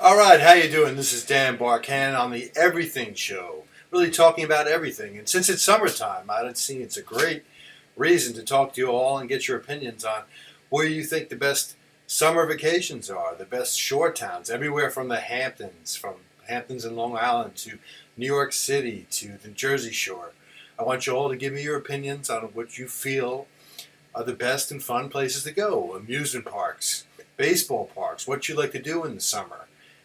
All right, how you doing? This is Dan Barcan on the Everything Show. Really talking about everything. And since it's summertime, I'd see it's a great reason to talk to you all and get your opinions on where you think the best summer vacations are, the best shore towns, everywhere from Hamptons and Long Island to New York City to the Jersey Shore. I want you all to give me your opinions on what you feel are the best and fun places to go. Amusement parks, baseball parks, what you like to do in the summer,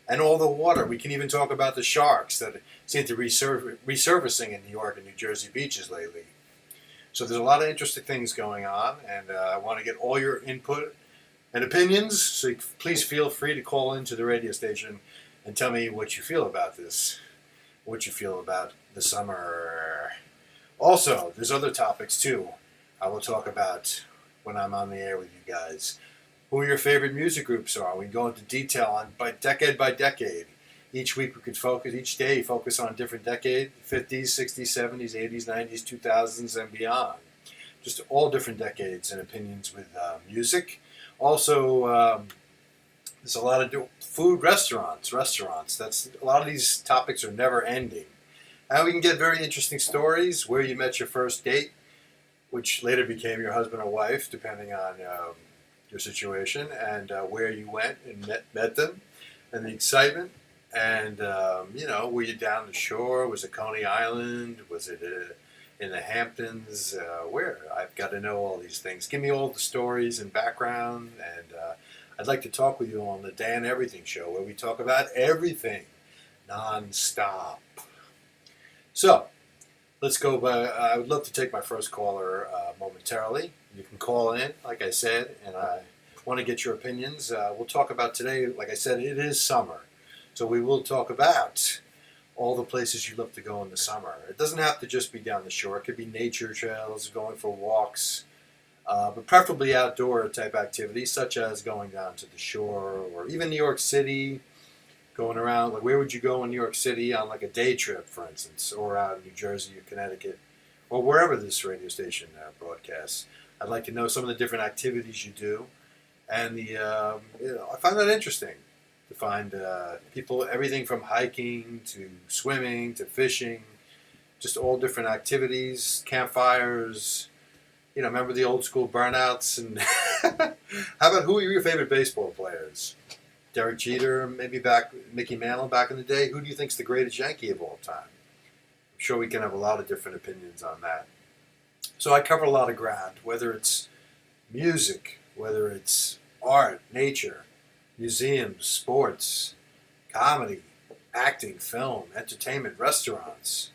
and all the water. We can even talk about the sharks that seem to be resurfacing in New York and New Jersey beaches lately. So there's a lot of interesting things going on, and I want to get all your input and opinions. So please feel free to call into the radio station and tell me what you feel about this, what you feel about the summer. Also, there's other topics too. I will talk about when I'm on the air with you guys. Who your favorite music groups are. We can go into detail on by decade. Each week we could each day focus on a different decade, 50s, 60s, 70s, 80s, 90s, 2000s, and beyond. Just all different decades and opinions with music. Also, there's a lot of food, restaurants. That's a lot of these topics are never ending. And we can get very interesting stories, where you met your first date, which later became your husband or wife, depending on your situation, and where you went and met them, and the excitement. And, were you down the shore? Was it Coney Island? Was it in the Hamptons? Where? I've got to know all these things. Give me all the stories and background, and I'd like to talk with you on the Dan Everything Show, where we talk about everything non-stop. So, let's go. I would love to take my first caller momentarily. You can call in, like I said, and I want to get your opinions. We'll talk about today, like I said, it is summer. So we will talk about all the places you love to go in the summer. It doesn't have to just be down the shore. It could be nature trails, going for walks, but preferably outdoor type activities, such as going down to the shore or even New York City. Going around, like where would you go in New York City on like a day trip, for instance, or out in New Jersey or Connecticut, or wherever this radio station broadcasts? I'd like to know some of the different activities you do, and I find that interesting to find people, everything from hiking to swimming to fishing, just all different activities, campfires. Remember the old school burnouts, and how about who are your favorite baseball players? Derek Jeter, maybe Mickey Mantle back in the day. Who do you think's the greatest Yankee of all time? I'm sure we can have a lot of different opinions on that. So I cover a lot of ground, whether it's music, whether it's art, nature, museums, sports, comedy, acting, film, entertainment, restaurants,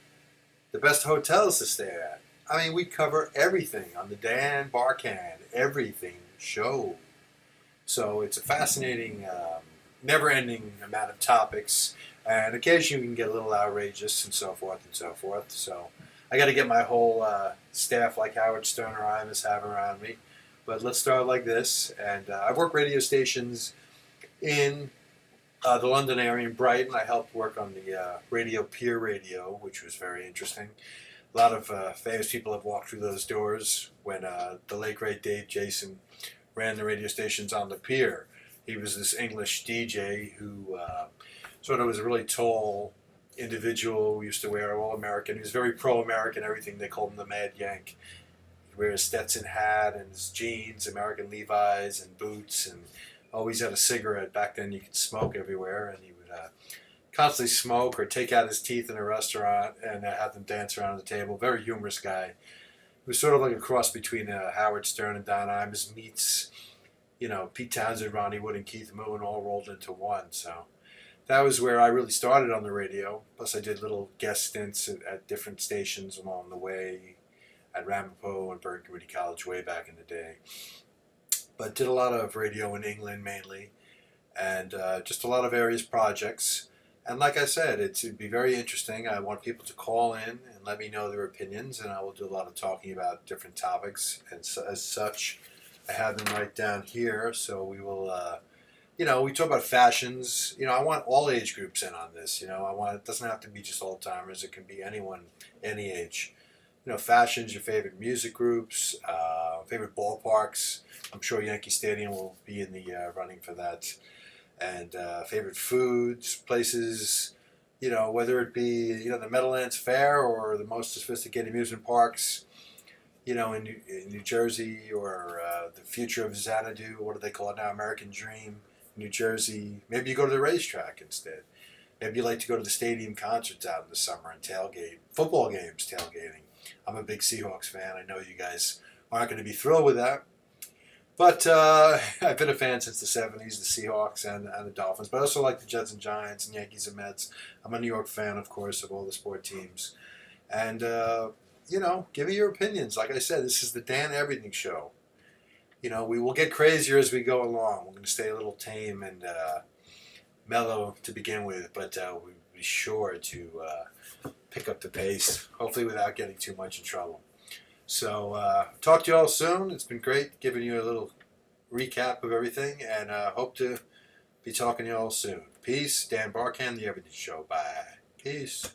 the best hotels to stay at. I mean, we cover everything on the Dan Barcan Everything Show. So it's a fascinating, never-ending amount of topics, and occasionally we can get a little outrageous and so forth and so forth. So I got to get my whole staff like Howard Stern or Imus have around me. But let's start like this. And I work radio stations in the London area in Brighton. I helped work on the radio Peer Radio, which was very interesting. A lot of famous people have walked through those doors when the late great Dave Jason ran the radio stations on the pier. He was this English DJ who sort of was a really tall individual. Used to wear all American. He was very pro-American, everything. They called him the Mad Yank. He'd wear his Stetson hat and his jeans, American Levi's and boots, and always had a cigarette. Back then you could smoke everywhere, and he would constantly smoke or take out his teeth in a restaurant and have them dance around the table. Very humorous guy. It was sort of like a cross between Howard Stern and Don Imus meets, Pete Townsend, Ronnie Wood, and Keith Moon all rolled into one. So that was where I really started on the radio. Plus I did little guest stints at different stations along the way at Ramapo and Bergen Community College way back in the day. But did a lot of radio in England mainly, and just a lot of various projects. And like I said, it'd be very interesting. I want people to call in and let me know their opinions, and I will do a lot of talking about different topics. And so, as such, I have them right down here. So we will, we talk about fashions. I want all age groups in on this. It doesn't have to be just old timers. It can be anyone, any age. Fashions, your favorite music groups, favorite ballparks. I'm sure Yankee Stadium will be in the running for that. and favorite foods, places, whether it be, the Meadowlands Fair or the most sophisticated amusement parks, in New Jersey, or the future of Xanadu, what do they call it now, American Dream, New Jersey. Maybe you go to the racetrack instead. Maybe you like to go to the stadium concerts out in the summer and tailgate, football games tailgating. I'm a big Seahawks fan. I know you guys aren't going to be thrilled with that. But I've been a fan since the 70s, the Seahawks and the Dolphins. But I also like the Jets and Giants and Yankees and Mets. I'm a New York fan, of course, of all the sport teams. And, give me your opinions. Like I said, this is the Dan Everything Show. We will get crazier as we go along. We're going to stay a little tame and mellow to begin with, but we'll be sure to pick up the pace, hopefully without getting too much in trouble. So, talk to you all soon. It's been great giving you a little recap of everything, and hope to be talking to you all soon. Peace. Dan Barcan, The Everything Show. Bye. Peace.